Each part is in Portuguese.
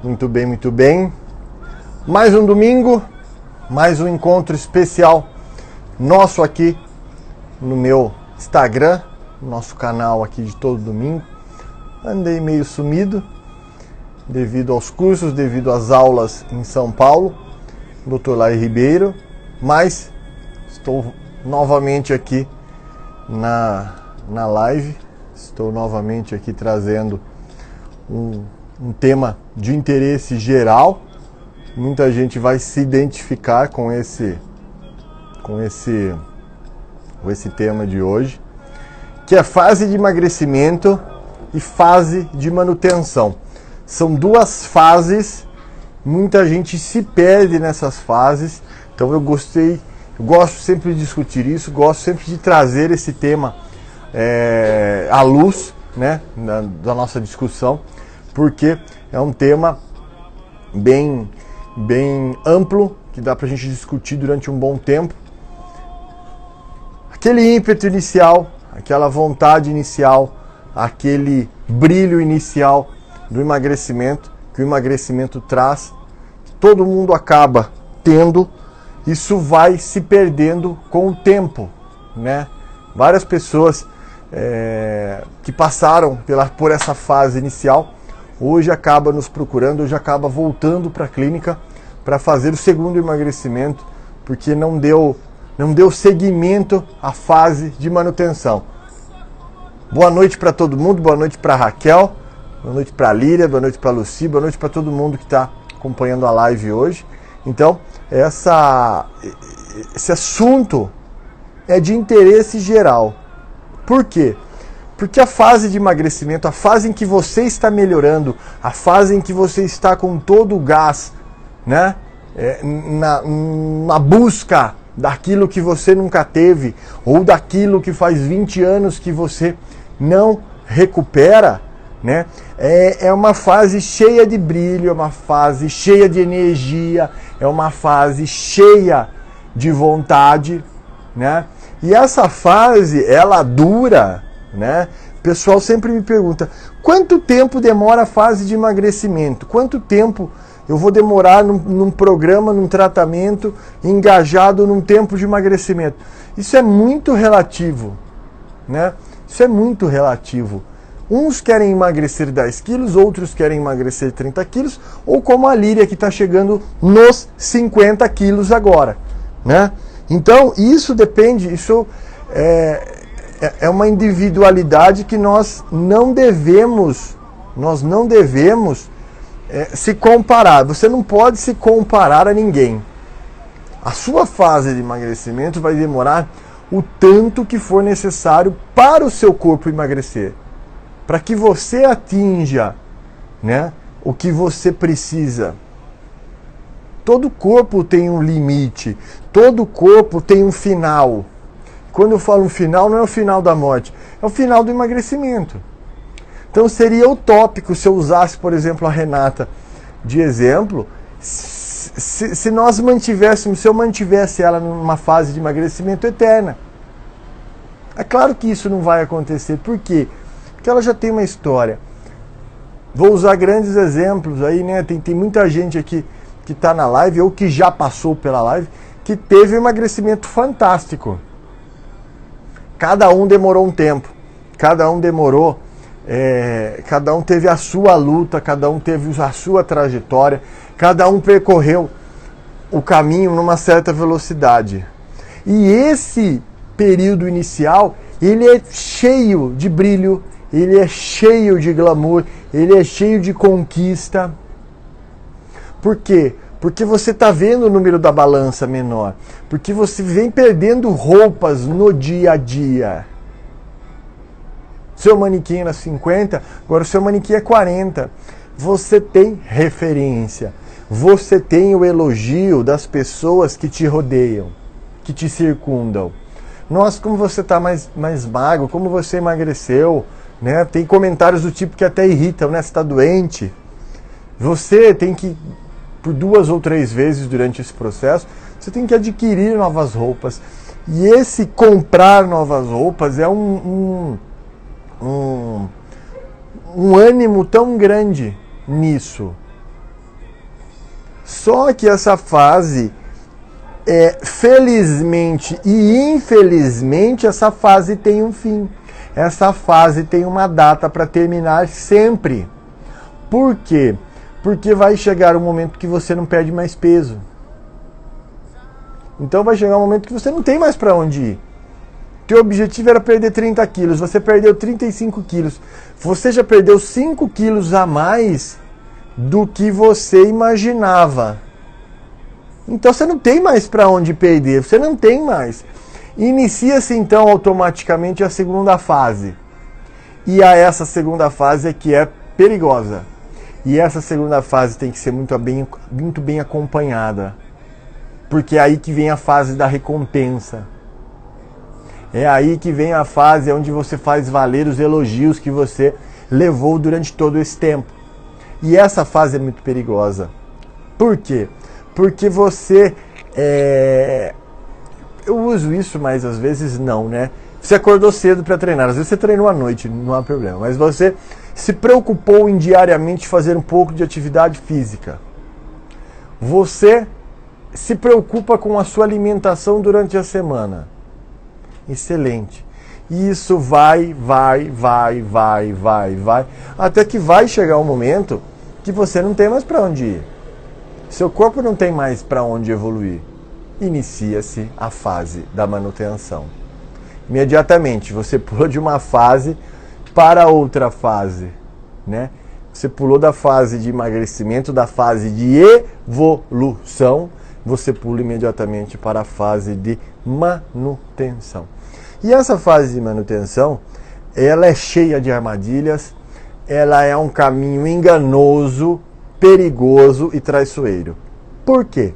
Muito bem, muito bem. Mais um domingo, mais um encontro especial nosso aqui no meu Instagram, nosso canal aqui de todo domingo. Andei meio sumido devido aos cursos, devido às aulas em São Paulo, Dr. Lai Ribeiro, mas estou novamente aqui na live, estou novamente aqui trazendo um tema de interesse geral. Muita gente vai se identificar com esse tema de hoje, que é fase de emagrecimento e fase de manutenção. São duas fases, muita gente se perde nessas fases, então eu gosto sempre de discutir isso, gosto sempre de trazer esse tema à luz, né, da nossa discussão, porque é um tema bem amplo, que dá pra gente discutir durante um bom tempo. Aquele ímpeto inicial, aquela vontade inicial, aquele brilho inicial do emagrecimento, que o emagrecimento traz, que todo mundo acaba tendo, isso vai se perdendo com o tempo, né? Várias pessoas que passaram por essa fase inicial, hoje acaba nos procurando, hoje acaba voltando para a clínica para fazer o segundo emagrecimento, porque não deu seguimento à fase de manutenção. Boa noite para todo mundo, boa noite para Raquel, boa noite para Líria, boa noite para Luci, boa noite para todo mundo que está acompanhando a live hoje. Então, esse assunto é de interesse geral. Por quê? Porque a fase de emagrecimento, a fase em que você está melhorando, a fase em que você está com todo o gás, né, na busca daquilo que você nunca teve, ou daquilo que faz 20 anos que você não recupera, né, é uma fase cheia de brilho, é uma fase cheia de energia, é uma fase cheia de vontade, né? E essa fase, ela dura, né? O pessoal sempre me pergunta, quanto tempo demora a fase de emagrecimento? Quanto tempo eu vou demorar num programa, num tratamento, engajado num tempo de emagrecimento? Isso é muito relativo, né? Isso é muito relativo. Uns querem emagrecer 10 quilos, outros querem emagrecer 30 quilos, ou como a Líria, que está chegando nos 50 quilos agora, né? Então, isso depende, isso é uma individualidade que nós não devemos se comparar. Você não pode se comparar a ninguém. A sua fase de emagrecimento vai demorar o tanto que for necessário para o seu corpo emagrecer, para que você atinja, né, o que você precisa. Todo corpo tem um limite, todo corpo tem um final. Quando eu falo um final, não é o final da morte, é o final do emagrecimento. Então seria utópico se eu usasse, por exemplo, a Renata de exemplo, se eu mantivesse ela numa fase de emagrecimento eterna. É claro que isso não vai acontecer. Por quê? Porque ela já tem uma história. Vou usar grandes exemplos aí, né? Tem muita gente aqui que está na live ou que já passou pela live, que teve um emagrecimento fantástico. Cada um demorou um tempo, cada um teve a sua luta, cada um teve a sua trajetória, cada um percorreu o caminho numa certa velocidade. E esse período inicial, ele é cheio de brilho, ele é cheio de glamour, ele é cheio de conquista. Por quê? Porque você está vendo o número da balança menor. Porque você vem perdendo roupas no dia a dia. Seu manequim era 50, agora o seu manequim é 40. Você tem referência. Você tem o elogio das pessoas que te rodeiam, que te circundam. Nossa, como você está mais magro, como você emagreceu, né? Tem comentários do tipo que até irritam, né? Você está doente. Você tem que, por 2 ou 3 vezes durante esse processo, você tem que adquirir novas roupas. E esse comprar novas roupas é um ânimo tão grande nisso, Só que essa fase, felizmente e infelizmente, essa fase tem um fim. Essa fase tem uma data para terminar sempre. Por quê? Porque vai chegar um momento que você não perde mais peso. Então vai chegar um momento que você não tem mais para onde ir. Teu objetivo era perder 30 quilos, você perdeu 35 quilos. Você já perdeu 5 quilos a mais do que você imaginava. Então você não tem mais para onde perder, você não tem mais. Inicia-se então automaticamente a segunda fase. E essa segunda fase é que é perigosa. E essa segunda fase tem que ser muito bem acompanhada. Porque é aí que vem a fase da recompensa. É aí que vem a fase onde você faz valer os elogios que você levou durante todo esse tempo. E essa fase é muito perigosa. Por quê? Porque você... Eu uso isso, mas às vezes não, né? Você acordou cedo para treinar. Às vezes você treinou à noite, não há problema. Mas você se preocupou em diariamente fazer um pouco de atividade física. Você se preocupa com a sua alimentação durante a semana. Excelente. E isso vai, até que vai chegar um momento que você não tem mais para onde ir. Seu corpo não tem mais para onde evoluir. Inicia-se a fase da manutenção. Imediatamente você pula de uma fase para outra fase, né? Você pulou da fase de emagrecimento, da fase de evolução, você pula imediatamente para a fase de manutenção. E essa fase de manutenção, ela é cheia de armadilhas, ela é um caminho enganoso, perigoso e traiçoeiro. Por quê?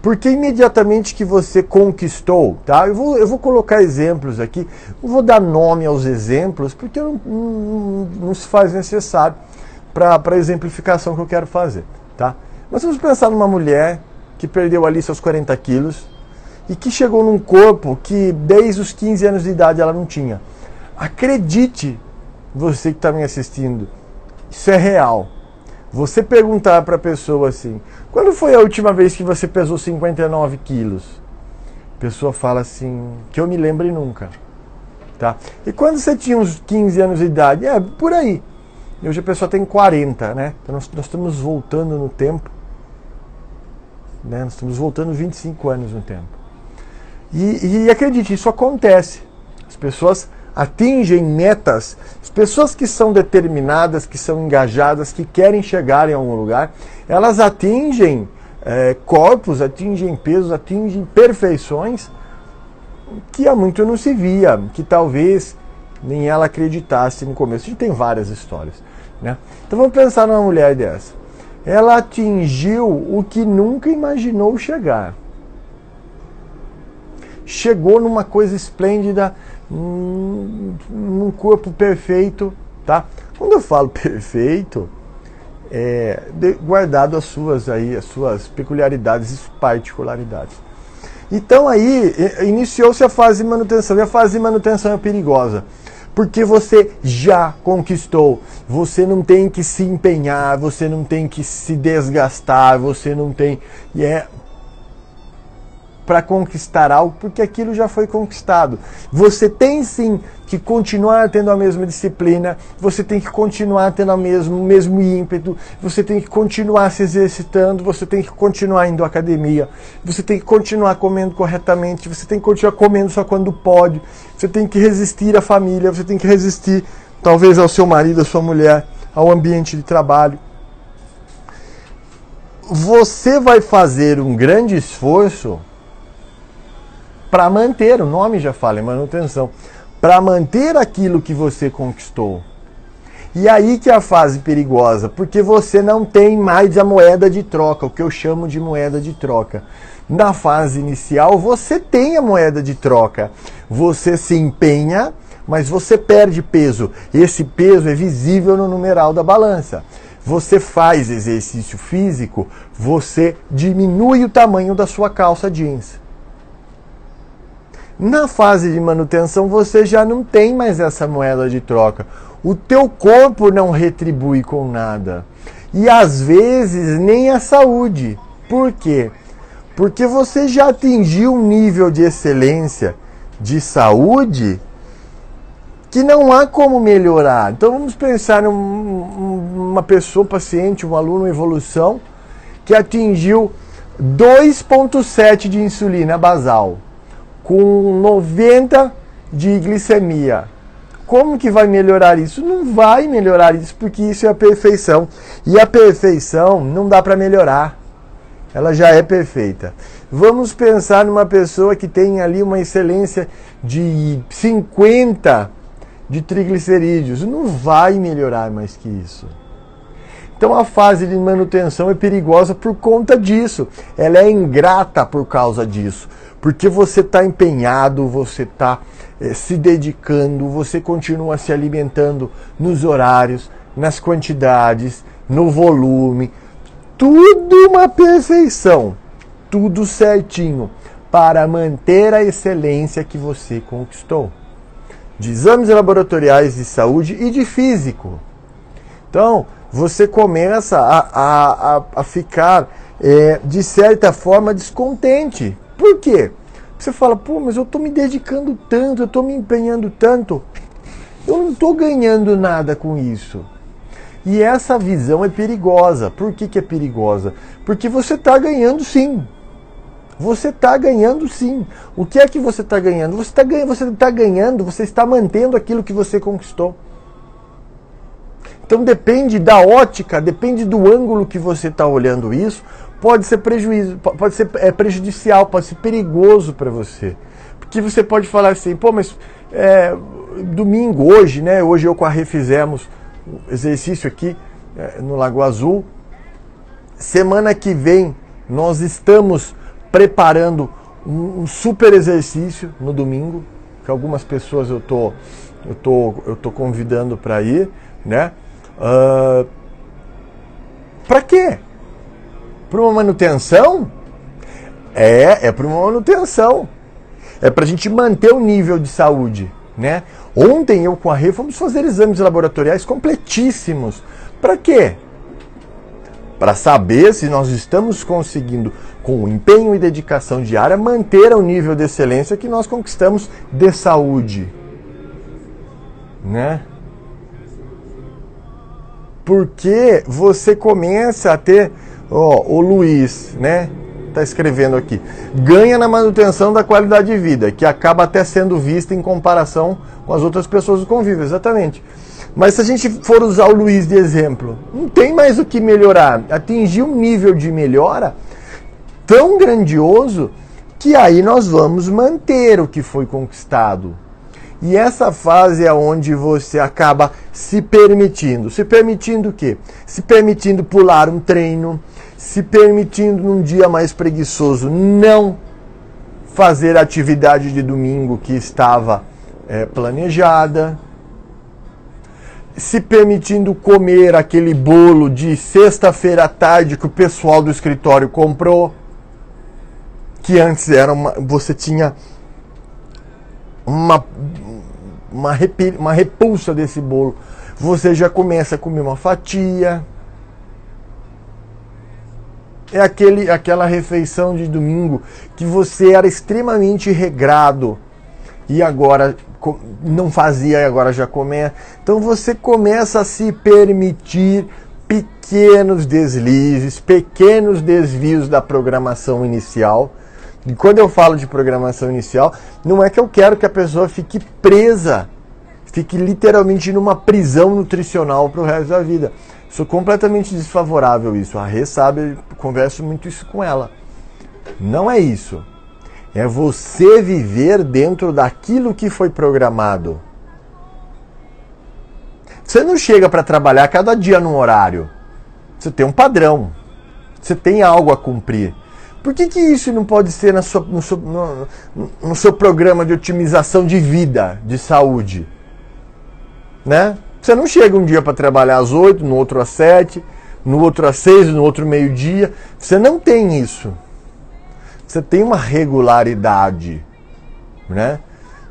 Porque imediatamente que você conquistou, tá? Eu vou colocar exemplos aqui, não vou dar nome aos exemplos, porque não se faz necessário para a exemplificação que eu quero fazer, tá? Mas vamos pensar numa mulher que perdeu ali seus 40 quilos, e que chegou num corpo que desde os 15 anos de idade ela não tinha. Acredite, você que está me assistindo, isso é real. Você perguntar para a pessoa assim, quando foi a última vez que você pesou 59 quilos? A pessoa fala assim, que eu me lembre nunca. Tá? E quando você tinha uns 15 anos de idade? Por aí. E hoje a pessoa tem 40, né? Então nós estamos voltando no tempo. Né? Nós estamos voltando 25 anos no tempo. E acredite, isso acontece. As pessoas atingem metas, as pessoas que são determinadas, que são engajadas, que querem chegar em algum lugar, elas atingem corpos, atingem pesos, atingem perfeições que há muito não se via, que talvez nem ela acreditasse no começo. A gente tem várias histórias, né? Então vamos pensar numa mulher dessa. Ela atingiu o que nunca imaginou chegar. Chegou numa coisa esplêndida, num corpo perfeito, tá? Quando eu falo perfeito, guardado as suas peculiaridades e particularidades. Então aí iniciou-se a fase de manutenção, e a fase de manutenção é perigosa, porque você já conquistou, você não tem que se empenhar, você não tem que se desgastar, você não tem... para conquistar algo, porque aquilo já foi conquistado. Você tem sim que continuar tendo a mesma disciplina, você tem que continuar tendo o mesmo ímpeto, você tem que continuar se exercitando, você tem que continuar indo à academia, você tem que continuar comendo corretamente, você tem que continuar comendo só quando pode, você tem que resistir à família, você tem que resistir talvez ao seu marido, à sua mulher, ao ambiente de trabalho. Você vai fazer um grande esforço para manter, o nome já fala, é manutenção, para manter aquilo que você conquistou. E aí que é a fase perigosa, porque você não tem mais a moeda de troca, o que eu chamo de moeda de troca. Na fase inicial, você tem a moeda de troca. Você se empenha, mas você perde peso. Esse peso é visível no numeral da balança. Você faz exercício físico, você diminui o tamanho da sua calça jeans. Na fase de manutenção, você já não tem mais essa moeda de troca. O teu corpo não retribui com nada. E às vezes nem a saúde. Por quê? Porque você já atingiu um nível de excelência de saúde que não há como melhorar. Então vamos pensar em uma pessoa, um paciente, um aluno em evolução, que atingiu 2,7 de insulina basal, com 90 de glicemia. Como que vai melhorar isso? Não vai melhorar isso, porque isso é a perfeição. E a perfeição não dá para melhorar. Ela já é perfeita. Vamos pensar numa pessoa que tem ali uma excelência de 50 de triglicerídeos. Não vai melhorar mais que isso. Então a fase de manutenção é perigosa por conta disso. Ela é ingrata por causa disso. Porque você está empenhado, você está se dedicando, você continua se alimentando nos horários, nas quantidades, no volume. Tudo uma perfeição. Tudo certinho para manter a excelência que você conquistou. De exames laboratoriais de saúde e de físico. Então, você começa a ficar, de certa forma, descontente. Por quê? Você fala, pô, mas eu estou me dedicando tanto, eu estou me empenhando tanto, eu não estou ganhando nada com isso. E essa visão é perigosa. Por que é perigosa? Porque você está ganhando sim. Você está ganhando sim. O que é que você está ganhando? Você está ganhando, você está mantendo aquilo que você conquistou. Então depende da ótica, depende do ângulo que você está olhando isso, pode ser prejuízo, pode ser prejudicial, pode ser perigoso para você. Porque você pode falar assim, pô, mas domingo, hoje, né? Hoje eu com a Rê fizemos um exercício aqui no Lago Azul. Semana que vem nós estamos preparando um super exercício no domingo, que algumas pessoas eu tô convidando para ir, né? Para quê? Para uma manutenção? É para uma manutenção. É para a gente manter o nível de saúde, né? Ontem eu com a Rê fomos fazer exames laboratoriais completíssimos. Para quê? Para saber se nós estamos conseguindo, com empenho e dedicação diária, manter o nível de excelência que nós conquistamos de saúde, né? Porque você começa a ter, o Luiz, né? Está escrevendo aqui, ganha na manutenção da qualidade de vida, que acaba até sendo vista em comparação com as outras pessoas do convívio, exatamente. Mas se a gente for usar o Luiz de exemplo, não tem mais o que melhorar. Atingir um nível de melhora tão grandioso que aí nós vamos manter o que foi conquistado. E essa fase é onde você acaba se permitindo. Se permitindo o quê? Se permitindo pular um treino, se permitindo num dia mais preguiçoso não fazer a atividade de domingo que estava planejada, se permitindo comer aquele bolo de sexta-feira à tarde que o pessoal do escritório comprou, que antes era você tinha uma repulsa desse bolo, você já começa a comer uma fatia. É aquela refeição de domingo que você era extremamente regrado e agora não fazia e agora já começa. Então você começa a se permitir pequenos deslizes, pequenos desvios da programação inicial. E quando eu falo de programação inicial, não é que eu quero que a pessoa fique presa, fique literalmente numa prisão nutricional para o resto da vida. Sou completamente desfavorável a isso. A Rê sabe, eu converso muito isso com ela. Não é isso. É você viver dentro daquilo que foi programado. Você não chega para trabalhar cada dia num horário. Você tem um padrão. Você tem algo a cumprir. Por que isso não pode ser no seu programa de otimização de vida, de saúde? Né? Você não chega um dia para trabalhar às 8, no outro às 7, no outro às 6, no outro meio-dia. Você não tem isso. Você tem uma regularidade, né?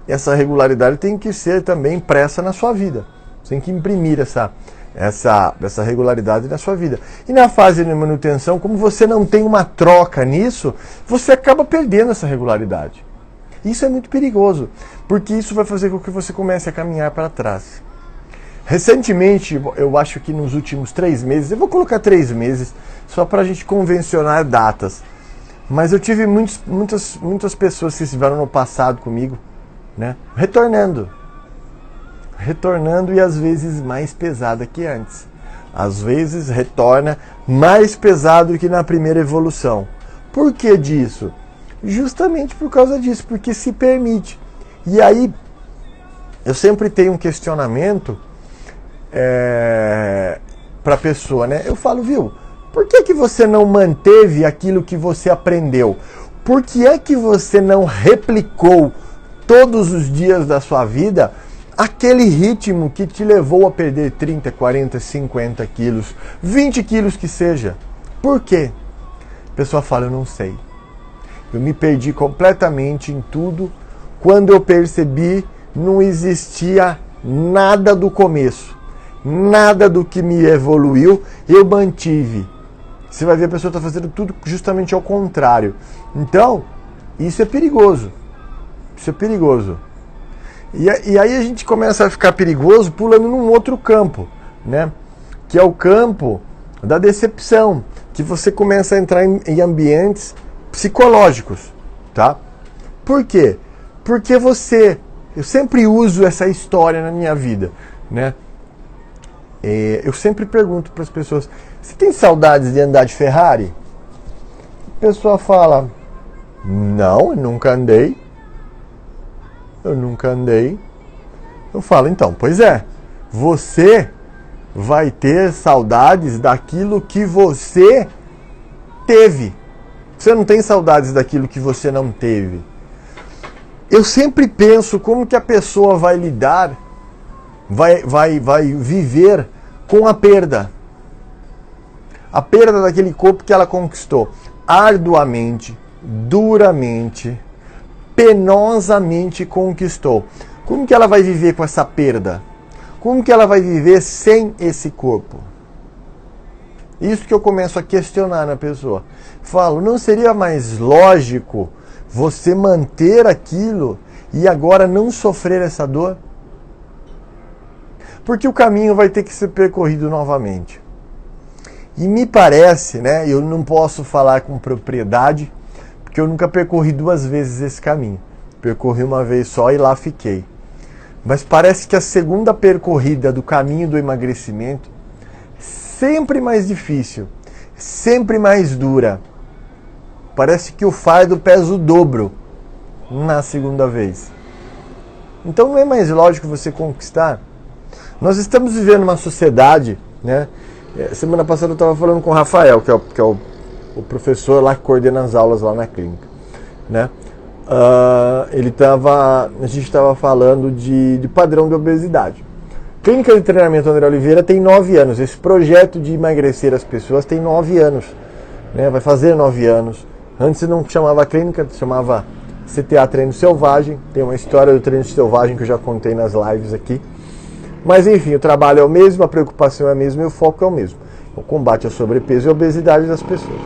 E essa regularidade tem que ser também impressa na sua vida. Você tem que imprimir essa regularidade na sua vida. E na fase de manutenção, como você não tem uma troca nisso, você acaba perdendo essa regularidade. Isso é muito perigoso, porque isso vai fazer com que você comece a caminhar para trás. Recentemente, eu acho que nos últimos 3 meses, eu vou colocar 3 meses, só para a gente convencionar datas, mas eu tive muitas pessoas que estiveram no passado comigo, né, retornando e às vezes mais pesada que antes. Às vezes retorna mais pesado que na primeira evolução. Por que disso? Justamente por causa disso, porque se permite. E aí, eu sempre tenho um questionamento para a pessoa, né? Eu falo, viu, por que você não manteve aquilo que você aprendeu? Por que é que você não replicou todos os dias da sua vida aquele ritmo que te levou a perder 30, 40, 50 quilos, 20 quilos que seja? Por quê? A pessoa fala, eu não sei. Eu me perdi completamente em tudo. Quando eu percebi, não existia nada do começo. Nada do que me evoluiu, eu mantive. Você vai ver a pessoa está fazendo tudo justamente ao contrário. Então, isso é perigoso. Isso é perigoso. E aí a gente começa a ficar perigoso pulando num outro campo, né? Que é o campo da decepção. Que você começa a entrar em ambientes psicológicos, tá? Por quê? Porque eu sempre uso essa história na minha vida, né? Eu sempre pergunto para as pessoas, você tem saudades de andar de Ferrari? A pessoa fala, não, eu nunca andei. Eu falo, então, pois é, você vai ter saudades daquilo que você teve. Você não tem saudades daquilo que você não teve. Eu sempre penso como que a pessoa vai lidar, vai viver com a perda. A perda daquele corpo que ela conquistou arduamente, duramente, penosamente conquistou. Como que ela vai viver com essa perda? Como que ela vai viver sem esse corpo? Isso que eu começo a questionar na pessoa. Falo, não seria mais lógico você manter aquilo e agora não sofrer essa dor? Porque o caminho vai ter que ser percorrido novamente. E me parece, né, eu não posso falar com propriedade, porque eu nunca percorri 2 vezes esse caminho. Percorri uma vez só e lá fiquei. Mas parece que a segunda percorrida do caminho do emagrecimento sempre mais difícil, sempre mais dura. Parece que o fardo pesa o dobro na segunda vez. Então não é mais lógico você conquistar? Nós estamos vivendo uma sociedade, né? Semana passada eu estava falando com o Rafael, que é o professor lá que coordena as aulas lá na clínica, né? A gente estava falando de padrão de obesidade. Clínica de Treinamento André Oliveira tem 9 anos. Esse projeto de emagrecer as pessoas tem 9 anos, né? Vai fazer 9 anos. Antes não chamava clínica, chamava CTA Treino Selvagem. Tem uma história do treino selvagem que eu já contei nas lives aqui. Mas enfim, o trabalho é o mesmo, a preocupação é a mesma e o foco é o mesmo. O combate ao sobrepeso e à obesidade das pessoas.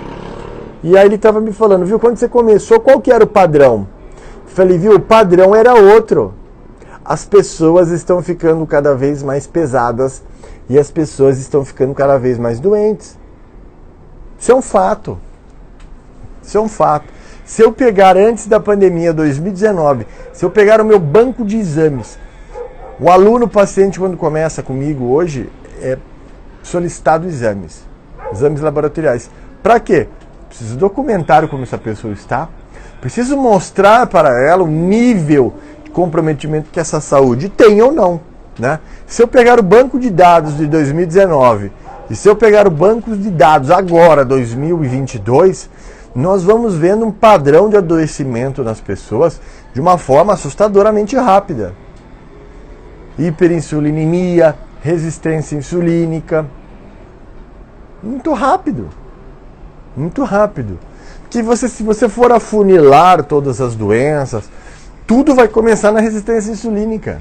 E aí ele estava me falando, viu, quando você começou, qual que era o padrão? Eu falei, viu, o padrão era outro. As pessoas estão ficando cada vez mais pesadas e as pessoas estão ficando cada vez mais doentes. Isso é um fato. Isso é um fato. Se eu pegar antes da pandemia, 2019, se eu pegar o meu banco de exames, o aluno paciente, quando começa comigo hoje, é solicitado exames laboratoriais. Para quê? Preciso documentar como essa pessoa está, preciso mostrar para ela o nível de comprometimento que essa saúde tem ou não, né? Se eu pegar o banco de dados de 2019 e se eu pegar o banco de dados agora, 2022, nós vamos vendo um padrão de adoecimento nas pessoas de uma forma assustadoramente rápida. Hiperinsulinemia, resistência insulínica. Muito rápido. Muito rápido. Que se você for afunilar todas as doenças, tudo vai começar na resistência insulínica.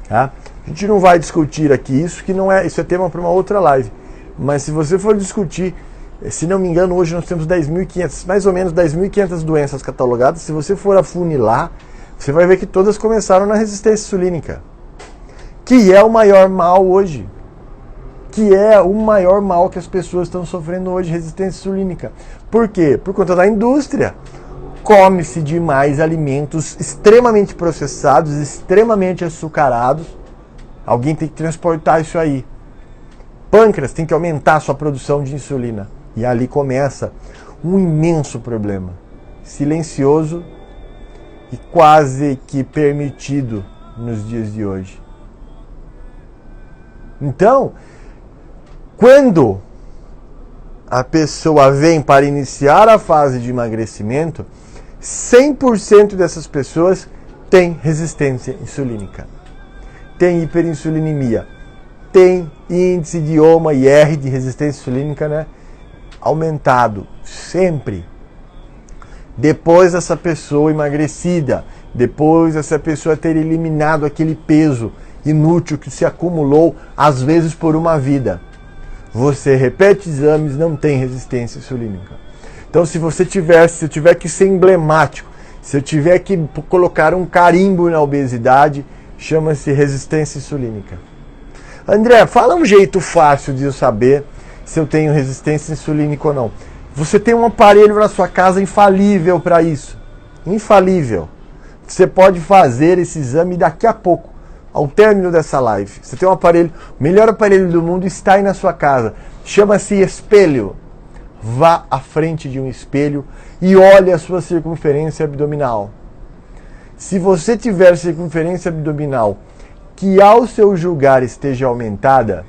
Tá? A gente não vai discutir aqui isso, que não é, isso é tema para uma outra live. Mas se você for discutir, se não me engano, hoje nós temos 10.500, mais ou menos 10.500 doenças catalogadas. Se você for afunilar, você vai ver que todas começaram na resistência insulínica, que é o maior mal hoje. Que é o maior mal que as pessoas estão sofrendo hoje, resistência insulínica. Por quê? Por conta da indústria. Come-se demais alimentos extremamente processados, extremamente açucarados. Alguém tem que transportar isso aí. Pâncreas tem que aumentar a sua produção de insulina. E ali começa um imenso problema. Silencioso e quase que permitido nos dias de hoje. Então, quando a pessoa vem para iniciar a fase de emagrecimento, 100% dessas pessoas têm resistência insulínica, tem hiperinsulinemia, tem índice de OMA-IR de resistência insulínica, né, aumentado, sempre. Depois dessa pessoa emagrecida, depois dessa pessoa ter eliminado aquele peso inútil que se acumulou, às vezes por uma vida, você repete exames, não tem resistência insulínica. Então, se eu tiver que ser emblemático, se eu tiver que colocar um carimbo na obesidade, chama-se resistência insulínica. André, fala um jeito fácil de eu saber se eu tenho resistência insulínica ou não. Você tem um aparelho na sua casa infalível para isso. Infalível. Você pode fazer esse exame daqui a pouco, ao término dessa live. Você tem um aparelho, o melhor aparelho do mundo está aí na sua casa. Chama-se espelho. Vá à frente de um espelho e olhe a sua circunferência abdominal. Se você tiver circunferência abdominal que ao seu julgar esteja aumentada,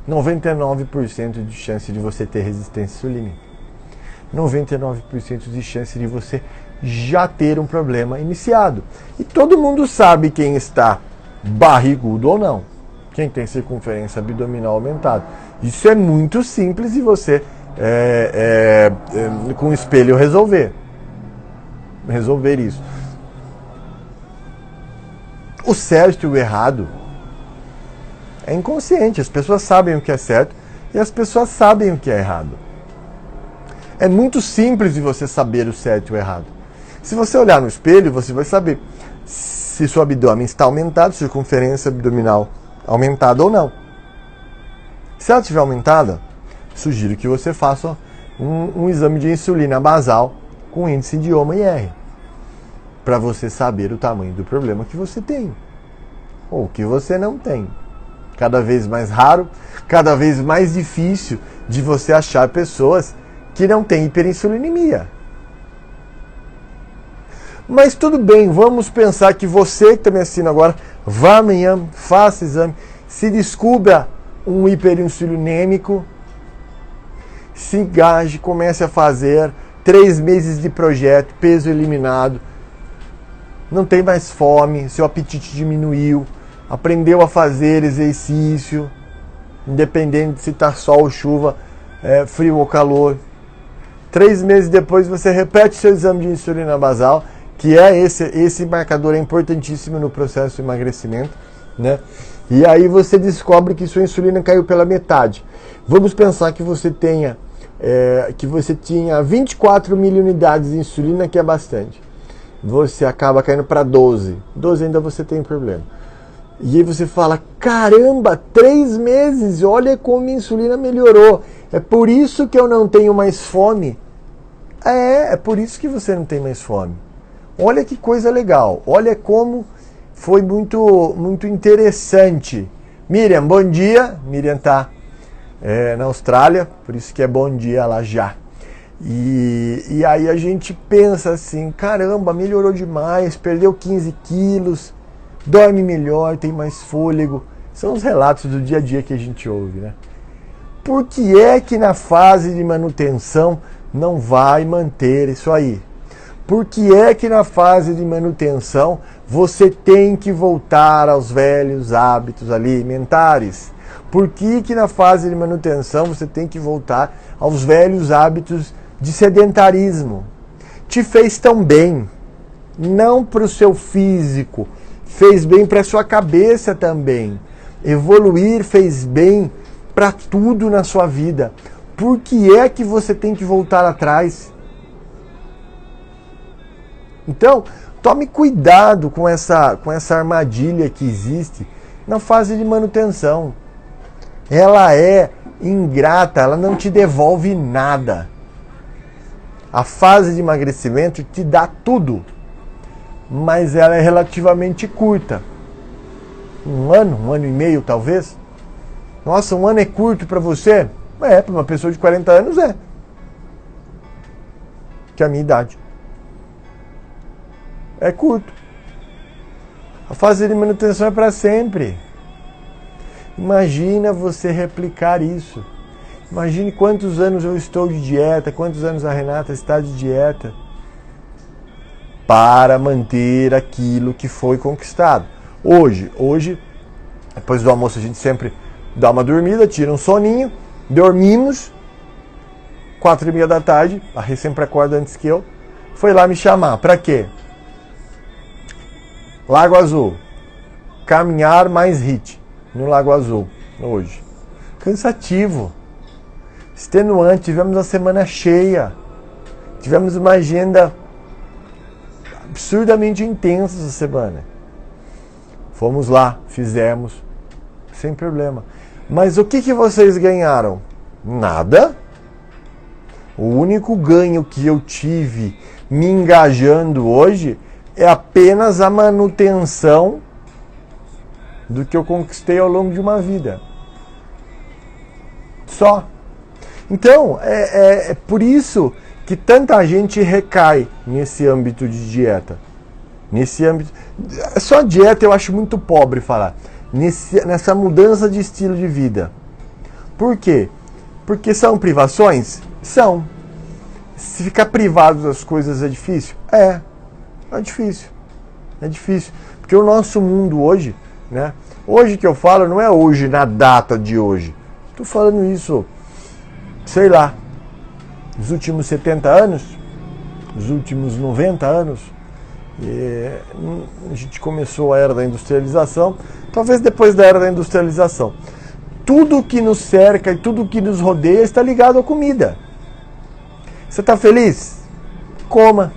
99% de chance de você ter resistência insulínica. 99% de chance de você já ter um problema iniciado. E todo mundo sabe quem está barrigudo ou não. Quem tem circunferência abdominal aumentada. Isso é muito simples de você, com o espelho, resolver isso. O certo e o errado é inconsciente. As pessoas sabem o que é certo e as pessoas sabem o que é errado. É muito simples de você saber o certo e o errado. Se você olhar no espelho, você vai saber se seu abdômen está aumentado, circunferência abdominal aumentada ou não. Se ela estiver aumentada, sugiro que você faça um exame de insulina basal com índice de OMA-IR, para você saber o tamanho do problema que você tem ou que você não tem. Cada vez mais raro, cada vez mais difícil de você achar pessoas que não têm hiperinsulinemia. Mas tudo bem, vamos pensar que você que está me assistindo agora, vá amanhã, faça exame, se descubra um hiperinsulinêmico, se engaje, comece a fazer 3 meses de projeto, peso eliminado, não tem mais fome, seu apetite diminuiu, aprendeu a fazer exercício, independente se está sol ou chuva, frio ou calor. 3 meses depois você repete seu exame de insulina basal, que é esse marcador é importantíssimo no processo de emagrecimento, né? E aí você descobre que sua insulina caiu pela metade. Vamos pensar que você tinha 24 mil unidades de insulina, que é bastante. Você acaba caindo para 12. 12 ainda você tem problema. E aí você fala, caramba, 3 meses, olha como minha insulina melhorou. É por isso que eu não tenho mais fome. É por isso que você não tem mais fome. Olha que coisa legal, olha como foi muito, muito interessante. Miriam, bom dia. Miriam está na Austrália, por isso que é bom dia lá já. E aí a gente pensa assim, caramba, melhorou demais, perdeu 15 quilos, dorme melhor, tem mais fôlego. São os relatos do dia a dia que a gente ouve, né? Por que é que na fase de manutenção não vai manter isso aí? Por que é que na fase de manutenção você tem que voltar aos velhos hábitos alimentares? Por que na fase de manutenção você tem que voltar aos velhos hábitos de sedentarismo? Te fez tão bem, não para o seu físico, fez bem para sua cabeça também. Evoluir fez bem para tudo na sua vida. Por que é que você tem que voltar atrás? Então, tome cuidado com essa armadilha que existe na fase de manutenção. Ela é ingrata, ela não te devolve nada. A fase de emagrecimento te dá tudo, mas ela é relativamente curta. Um ano e meio talvez. Nossa, um ano é curto para você? É, para uma pessoa de 40 anos é. Que é a minha idade. É curto. A fase de manutenção é para sempre. Imagina você replicar isso. Imagine quantos anos eu estou de dieta, quantos anos a Renata está de dieta para manter aquilo que foi conquistado. Hoje, depois do almoço a gente sempre dá uma dormida, tira um soninho, dormimos, 4h30 da tarde, a Rê sempre acorda antes que eu, foi lá me chamar. Para quê? Lago Azul. Caminhar mais HIIT no Lago Azul, hoje. Cansativo. Extenuante. Tivemos uma semana cheia. Tivemos uma agenda absurdamente intensa essa semana. Fomos lá, fizemos, sem problema. Mas o que vocês ganharam? Nada. O único ganho que eu tive me engajando hoje é apenas a manutenção do que eu conquistei ao longo de uma vida. Só. Então, é por isso que tanta gente recai nesse âmbito de dieta. Nesse âmbito. Só dieta eu acho muito pobre falar. Nessa mudança de estilo de vida. Por quê? Porque são privações? São. Se ficar privado das coisas é difícil? É difícil. É difícil. Porque o nosso mundo hoje, né? Hoje que eu falo não é hoje, na data de hoje. Estou falando isso, sei lá, nos últimos 70 anos, nos últimos 90 anos. A gente começou a era da industrialização, talvez depois da era da industrialização. Tudo que nos cerca e tudo que nos rodeia está ligado à comida. Você está feliz? Coma.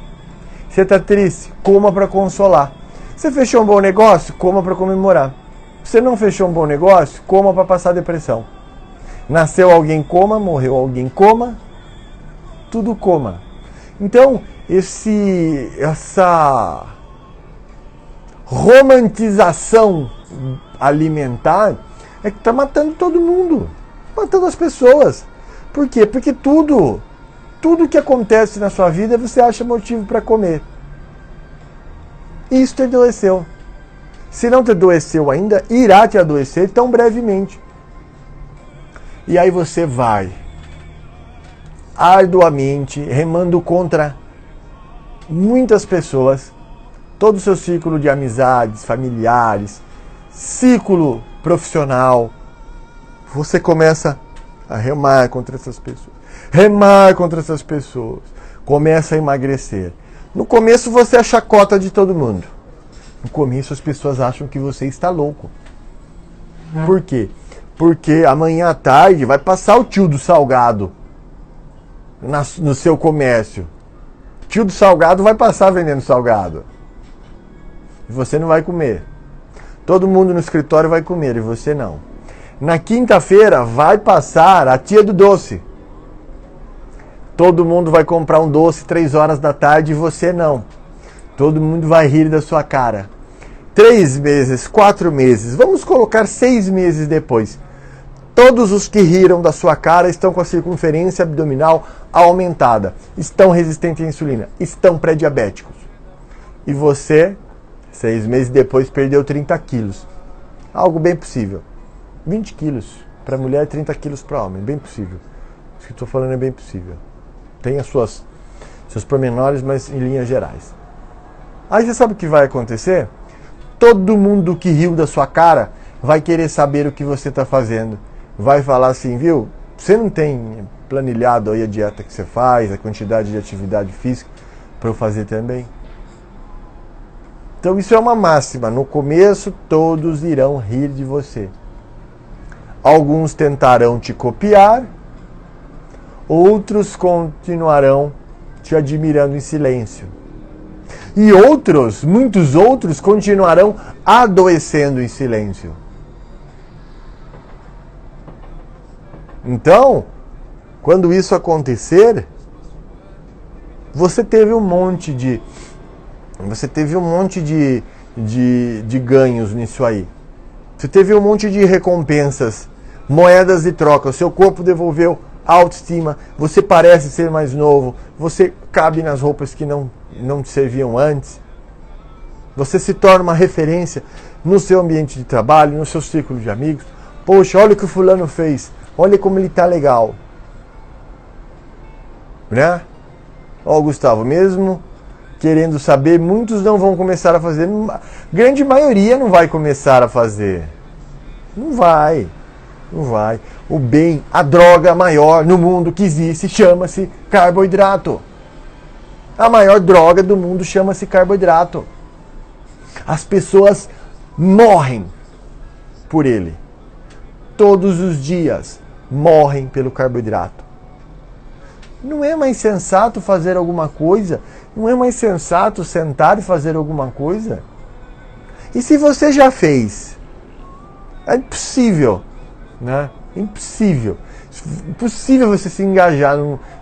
Você está triste? Coma para consolar. Você fechou um bom negócio? Coma para comemorar. Você não fechou um bom negócio? Coma para passar depressão. Nasceu alguém, coma. Morreu alguém, coma. Tudo coma. Então, essa romantização alimentar é que está matando todo mundo. Matando as pessoas. Por quê? Porque tudo que acontece na sua vida você acha motivo para comer. Isso te adoeceu. Se não te adoeceu ainda, irá te adoecer tão brevemente. E aí você vai arduamente remando contra muitas pessoas, todo o seu círculo de amizades, familiares, círculo profissional. Você começa a remar contra essas pessoas. Remar contra essas pessoas. Começa a emagrecer. No começo você é a chacota de todo mundo. No começo as pessoas acham que você está louco. Por quê? Porque amanhã à tarde vai passar o tio do salgado no seu comércio. O tio do salgado vai passar vendendo salgado. E você não vai comer. Todo mundo no escritório vai comer e você não. Na quinta-feira vai passar a tia do doce. Todo mundo vai comprar um doce 3 horas da tarde e você não. Todo mundo vai rir da sua cara. 3 meses, 4 meses, vamos colocar 6 meses depois. Todos os que riram da sua cara estão com a circunferência abdominal aumentada, estão resistentes à insulina, estão pré-diabéticos. E você, 6 meses depois, perdeu 30 quilos. Algo bem possível. 20 quilos para mulher, 30 quilos para homem, bem possível. Isso que eu estou falando é bem possível. Tem seus pormenores, mas em linhas gerais. Aí você sabe o que vai acontecer? Todo mundo que riu da sua cara vai querer saber o que você está fazendo. Vai falar assim, viu? Você não tem planilhado aí a dieta que você faz, a quantidade de atividade física para eu fazer também? Então isso é uma máxima. No começo todos irão rir de você. Alguns tentarão te copiar, outros continuarão te admirando em silêncio. E outros, muitos outros, continuarão adoecendo em silêncio. Então, quando isso acontecer, você teve um monte de ganhos nisso aí. Você teve um monte de recompensas, moedas de troca. O seu corpo devolveu autoestima, você parece ser mais novo, você cabe nas roupas que não te serviam antes. Você se torna uma referência no seu ambiente de trabalho, no seu círculo de amigos. Poxa, olha o que o fulano fez, olha como ele tá legal. Né? Ó, Gustavo, mesmo querendo saber, muitos não vão começar a fazer, grande maioria não vai começar a fazer. Não vai. O bem, a droga maior no mundo que existe chama-se carboidrato. A maior droga do mundo chama-se carboidrato. As pessoas morrem por ele. Todos os dias morrem pelo carboidrato. Não é mais sensato fazer alguma coisa? Não é mais sensato sentar e fazer alguma coisa? E se você já fez? É impossível, né? Impossível você se engajar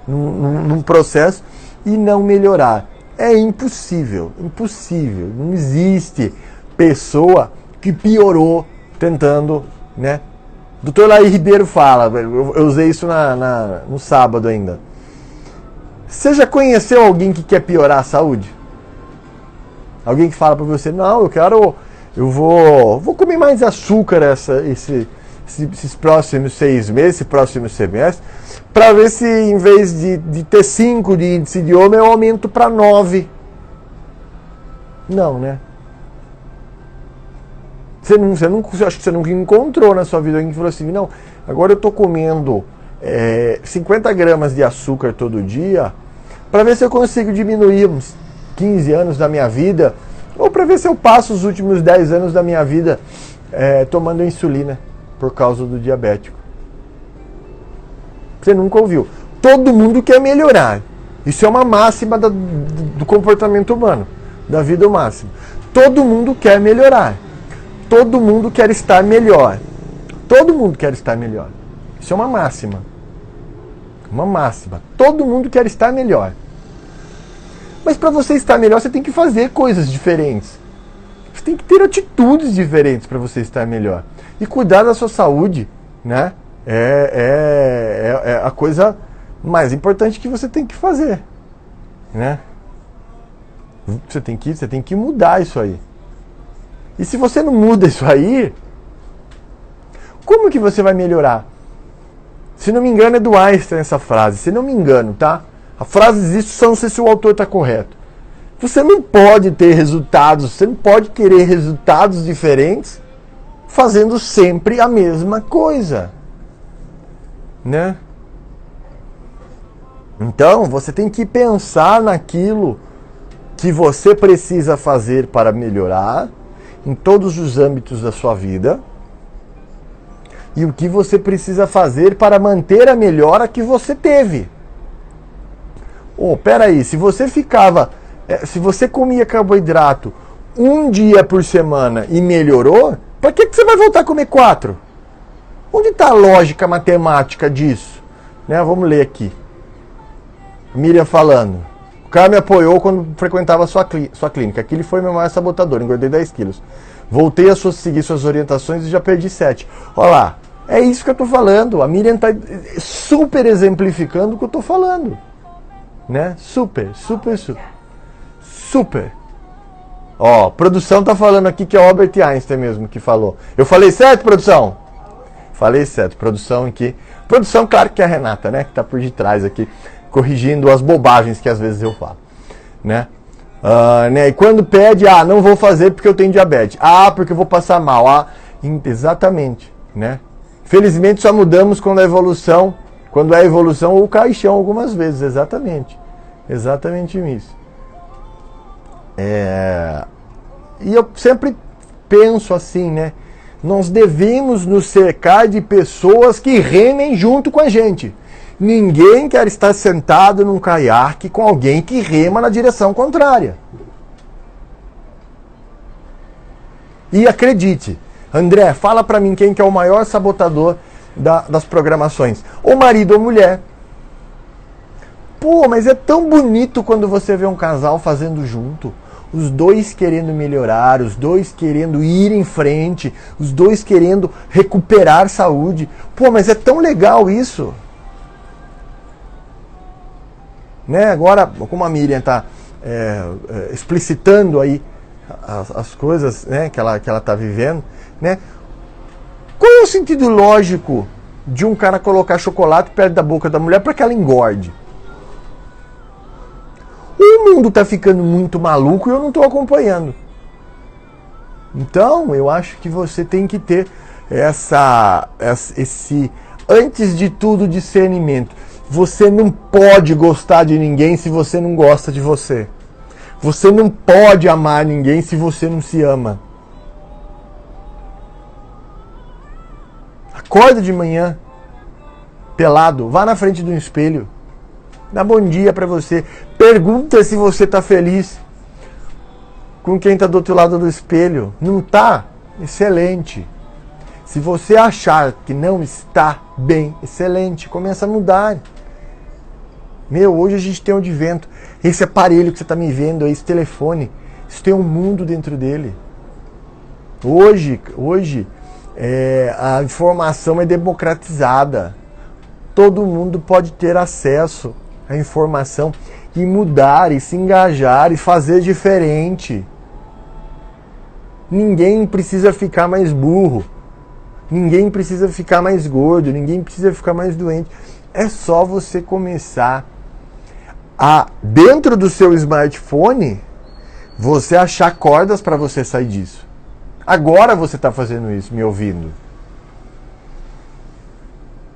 num processo e não melhorar. É impossível. Não existe pessoa que piorou tentando, né? Dr. Laí Ribeiro fala, eu usei isso no sábado ainda. Você já conheceu alguém que quer piorar a saúde? Alguém que fala pra você, não, eu vou comer mais açúcar esses próximos 6 meses, esse próximo semestre, para ver se em vez de ter 5 de índice de idioma, eu aumento para 9. Não, né? Acho que você nunca encontrou na sua vida alguém que falou assim, não, agora eu estou comendo 50 gramas de açúcar todo dia, para ver se eu consigo diminuir uns 15 anos da minha vida, ou para ver se eu passo os últimos 10 anos da minha vida tomando insulina por causa do diabético. Você nunca ouviu. Todo mundo quer melhorar. Isso é uma máxima do comportamento humano, da vida máxima. Todo mundo quer melhorar. Todo mundo quer estar melhor. Todo mundo quer estar melhor. Isso é uma máxima. Uma máxima. Todo mundo quer estar melhor. Mas para você estar melhor, você tem que fazer coisas diferentes. Você tem que ter atitudes diferentes para você estar melhor. E cuidar da sua saúde, né? É a coisa mais importante que você tem que fazer, né? Você tem que mudar isso aí. E se você não muda isso aí, como que você vai melhorar? Se não me engano, é do Einstein essa frase. Se não me engano, tá? A frase existe, só não sei se o autor está correto. Você não pode ter resultados, você não pode querer resultados diferentes fazendo sempre a mesma coisa, né? Então, você tem que pensar naquilo que você precisa fazer para melhorar em todos os âmbitos da sua vida e o que você precisa fazer para manter a melhora que você teve. Peraí, se você comia carboidrato um dia por semana e melhorou, para que você vai voltar a comer 4? Onde está a lógica matemática disso? Né? Vamos ler aqui. Miriam falando. O cara me apoiou quando frequentava a sua clínica. Aquele foi meu maior sabotador. Engordei 10 quilos. Voltei a seguir suas orientações e já perdi 7. Olha lá. É isso que eu estou falando. A Miriam está super exemplificando o que eu estou falando. Né? Super. Ó, produção tá falando aqui que é o Albert Einstein mesmo que falou. Eu falei certo, produção? Falei certo, produção aqui. Produção, claro que é a Renata, né? Que tá por detrás aqui, corrigindo as bobagens que às vezes eu falo, né? E quando pede, não vou fazer porque eu tenho diabetes. Porque eu vou passar mal. Exatamente, né? Felizmente só mudamos quando é evolução ou o caixão algumas vezes, exatamente isso. E eu sempre penso assim, né? Nós devemos nos cercar de pessoas que remem junto com a gente. Ninguém quer estar sentado num caiaque com alguém que rema na direção contrária. E acredite, André, fala pra mim quem que é o maior sabotador das programações. Ou marido ou mulher. Pô, mas é tão bonito quando você vê um casal fazendo junto. Os dois querendo melhorar, os dois querendo ir em frente, os dois querendo recuperar saúde. Pô, mas é tão legal isso. Né? Agora, como a Miriam está explicitando aí as coisas, né, que ela está vivendo, né? Qual é o sentido lógico de um cara colocar chocolate perto da boca da mulher para que ela engorde? O mundo está ficando muito maluco e eu não estou acompanhando. Então, eu acho que você tem que ter esse, antes de tudo, discernimento. Você não pode gostar de ninguém se você não gosta de você. Você não pode amar ninguém se você não se ama. Acorda de manhã, pelado, vá na frente do espelho. Dá bom dia pra você. Pergunta se você tá feliz com quem tá do outro lado do espelho. Não tá? Excelente. Se você achar que não está bem, excelente. Começa a mudar. Hoje a gente tem um advento. Esse aparelho que você tá me vendo aí, esse telefone, isso tem um mundo dentro dele. Hoje a informação é democratizada. Todo mundo pode ter acesso à informação e mudar, e se engajar, e fazer diferente. Ninguém precisa ficar mais burro. Ninguém precisa ficar mais gordo. Ninguém precisa ficar mais doente. É só você começar dentro do seu smartphone, você achar cordas para você sair disso. Agora você está fazendo isso, me ouvindo.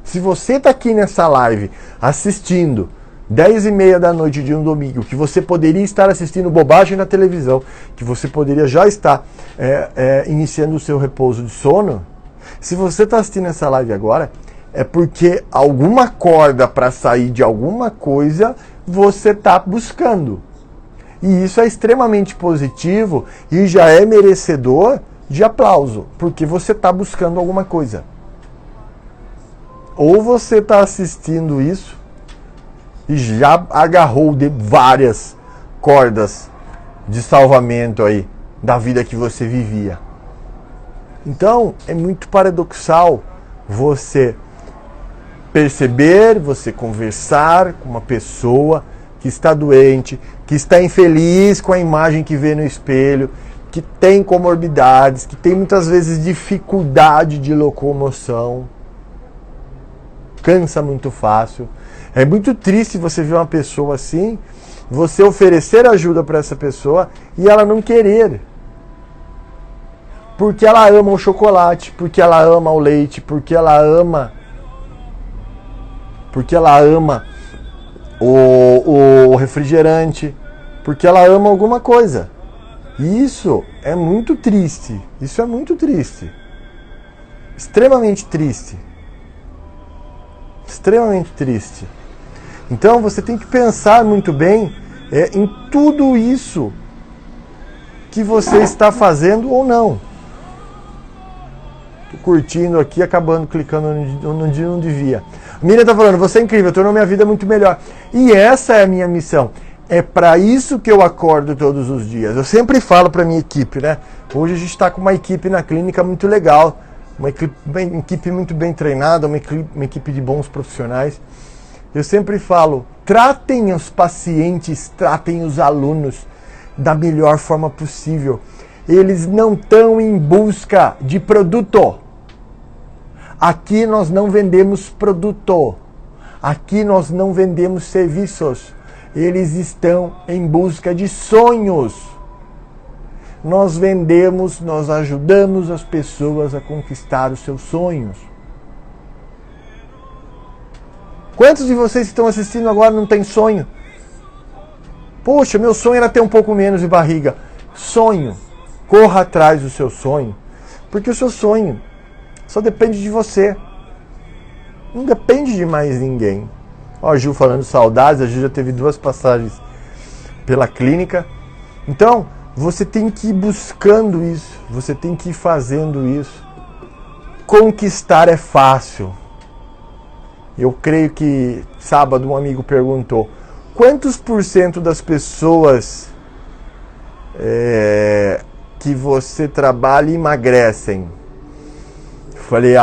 Se você está aqui nessa live assistindo 10h30 da noite de um domingo, que você poderia estar assistindo bobagem na televisão, que você poderia já estar iniciando o seu repouso de sono, se você está assistindo essa live agora, é porque alguma corda para sair de alguma coisa você está buscando. E isso é extremamente positivo e já é merecedor de aplauso, porque você está buscando alguma coisa. Ou você está assistindo isso e já agarrou de várias cordas de salvamento aí da vida que você vivia. Então, é muito paradoxal você perceber, você conversar com uma pessoa que está doente, que está infeliz com a imagem que vê no espelho, que tem comorbidades, que tem muitas vezes dificuldade de locomoção, cansa muito fácil. É muito triste você ver uma pessoa assim, você oferecer ajuda para essa pessoa e ela não querer. Porque ela ama o chocolate, porque ela ama o leite, porque ela ama o refrigerante, porque ela ama alguma coisa. E isso é muito triste. Isso é muito triste. Extremamente triste. Extremamente triste. Então você tem que pensar muito bem em tudo isso que você está fazendo ou não. Tô curtindo aqui, acabando clicando onde não devia. A Miriam tá falando, você é incrível, tornou minha vida muito melhor. E essa é a minha missão. É para isso que eu acordo todos os dias. Eu sempre falo para minha equipe, né? Hoje a gente está com uma equipe na clínica muito legal, uma equipe muito bem treinada, uma equipe de bons profissionais. Eu sempre falo, tratem os pacientes, tratem os alunos da melhor forma possível. Eles não estão em busca de produto. Aqui nós não vendemos produto. Aqui nós não vendemos serviços. Eles estão em busca de sonhos. Nós vendemos, nós ajudamos as pessoas a conquistar os seus sonhos. Quantos de vocês que estão assistindo agora não tem sonho? Poxa, meu sonho era ter um pouco menos de barriga. Sonho. Corra atrás do seu sonho, porque o seu sonho só depende de você. Não depende de mais ninguém. Ó, a Ju falando saudades, a Ju já teve 2 passagens pela clínica. Então, você tem que ir buscando isso, você tem que ir fazendo isso. Conquistar é fácil. Eu creio que sábado um amigo perguntou: quantos por cento das pessoas que você trabalha emagrecem? Eu falei,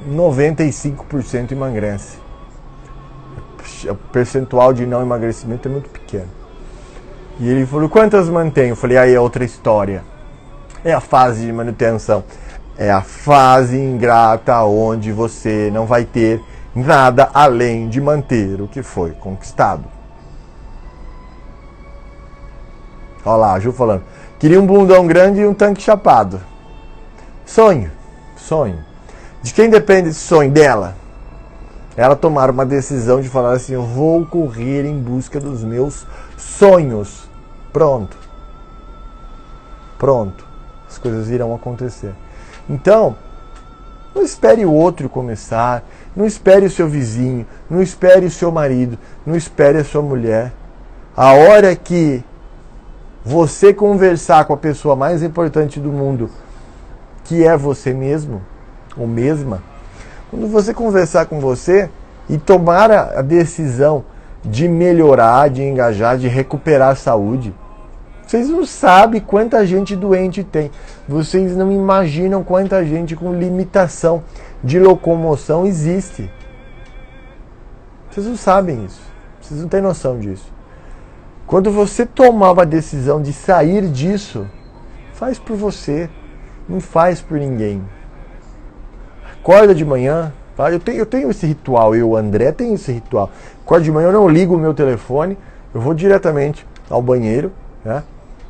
95% emagrece. O percentual de não emagrecimento é muito pequeno. E ele falou, quantas mantém? Eu falei, aí é outra história. É a fase de manutenção. É a fase ingrata onde você não vai ter nada além de manter o que foi conquistado. Olha lá, a Ju falando. Queria um bundão grande e um tanque chapado. Sonho. De quem depende esse sonho? Dela. Ela tomar uma decisão de falar assim, eu vou correr em busca dos meus sonhos. Pronto. As coisas irão acontecer. Então, não espere o outro começar, não espere o seu vizinho, não espere o seu marido, não espere a sua mulher. A hora que você conversar com a pessoa mais importante do mundo, que é você mesmo, ou mesma, quando você conversar com você e tomar a decisão de melhorar, de engajar, de recuperar a saúde, vocês não sabem quanta gente doente tem. Vocês não imaginam quanta gente com limitação de locomoção existe. Vocês não sabem isso. Vocês não têm noção disso. Quando você tomar uma decisão de sair disso, faz por você. Não faz por ninguém. Acorda de manhã. Tá? Eu tenho esse ritual. Eu, André, tenho esse ritual. Acorda de manhã, eu não ligo o meu telefone. Eu vou diretamente ao banheiro, né?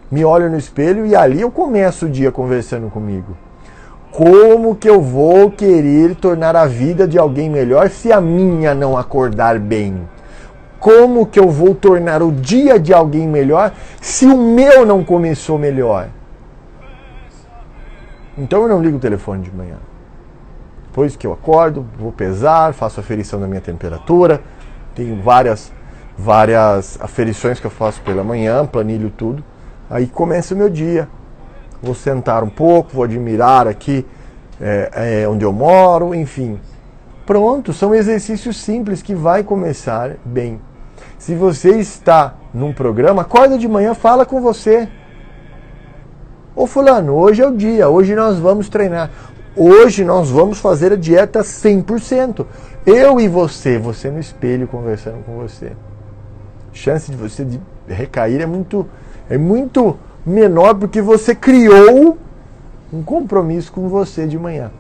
Me olho no espelho e ali eu começo o dia conversando comigo. Como que eu vou querer tornar a vida de alguém melhor se a minha não acordar bem? Como que eu vou tornar o dia de alguém melhor se o meu não começou melhor? Então eu não ligo o telefone de manhã. Depois que eu acordo, vou pesar, faço a aferição da minha temperatura, tenho várias aferições que eu faço pela manhã, planilho tudo. Aí começa o meu dia. Vou sentar um pouco, vou admirar aqui onde eu moro, enfim. Pronto, são exercícios simples que vai começar bem. Se você está num programa, acorda de manhã, fala com você. Ô fulano, hoje é o dia, hoje nós vamos treinar. Hoje nós vamos fazer a dieta 100%. Eu e você no espelho conversando com você. A chance de você recair é muito menor porque você criou um compromisso com você de manhã.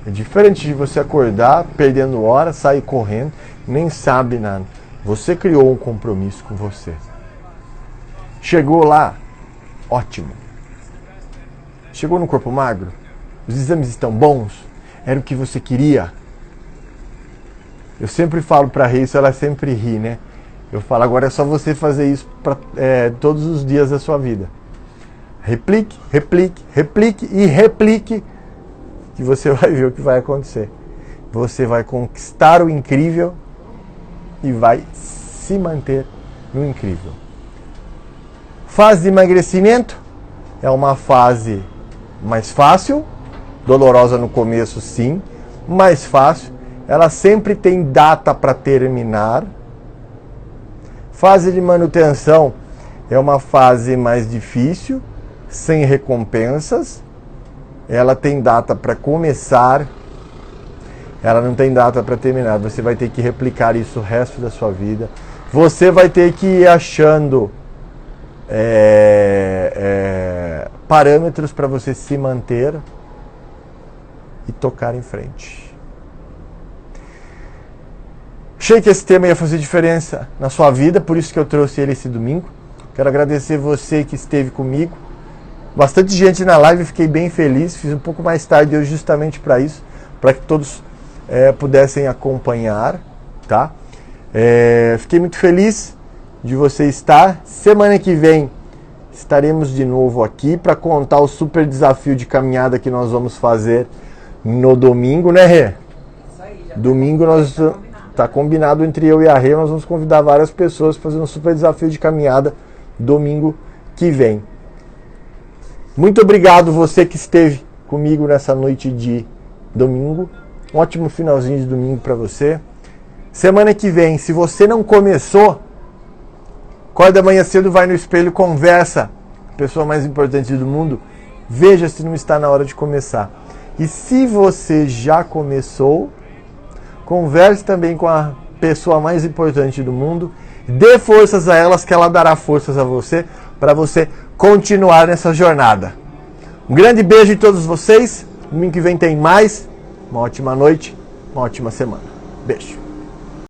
É diferente de você acordar, perdendo hora, sair correndo, nem sabe nada. Você criou um compromisso com você. Chegou lá, ótimo. Chegou no corpo magro? Os exames estão bons? Era o que você queria? Eu sempre falo para Reis, ela sempre ri, né? Eu falo, agora é só você fazer isso todos os dias da sua vida. Replique, e replique, que você vai ver o que vai acontecer. Você vai conquistar o incrível e vai se manter no incrível. Fase de emagrecimento é uma fase mais fácil, dolorosa no começo sim, mais fácil. Ela sempre tem data para terminar. Fase de manutenção é uma fase mais difícil, sem recompensas. Ela tem data para começar, ela não tem data para terminar. Você vai ter que replicar isso o resto da sua vida. Você vai ter que ir achando parâmetros para você se manter e tocar em frente. Achei que esse tema ia fazer diferença na sua vida, por isso que eu trouxe ele esse domingo. Quero agradecer você que esteve comigo. Bastante gente na live, fiquei bem feliz. Fiz um pouco mais tarde hoje justamente para isso, para que todos pudessem acompanhar, tá? Fiquei muito feliz de você estar. Semana que vem estaremos de novo aqui para contar o super desafio de caminhada que nós vamos fazer no domingo, né, Rê? Isso aí, já Domingo nós tá combinado entre eu e a Rê, nós vamos convidar várias pessoas para fazer um super desafio de caminhada domingo que vem. Muito obrigado você que esteve comigo nessa noite de domingo. Um ótimo finalzinho de domingo para você. Semana que vem, se você não começou, acorda amanhã cedo, vai no espelho, conversa com a pessoa mais importante do mundo, veja se não está na hora de começar. E se você já começou, converse também com a pessoa mais importante do mundo, dê forças a elas que ela dará forças a você, para você continuar nessa jornada. Um grande beijo em todos vocês, domingo que vem tem mais, uma ótima noite, uma ótima semana. Beijo.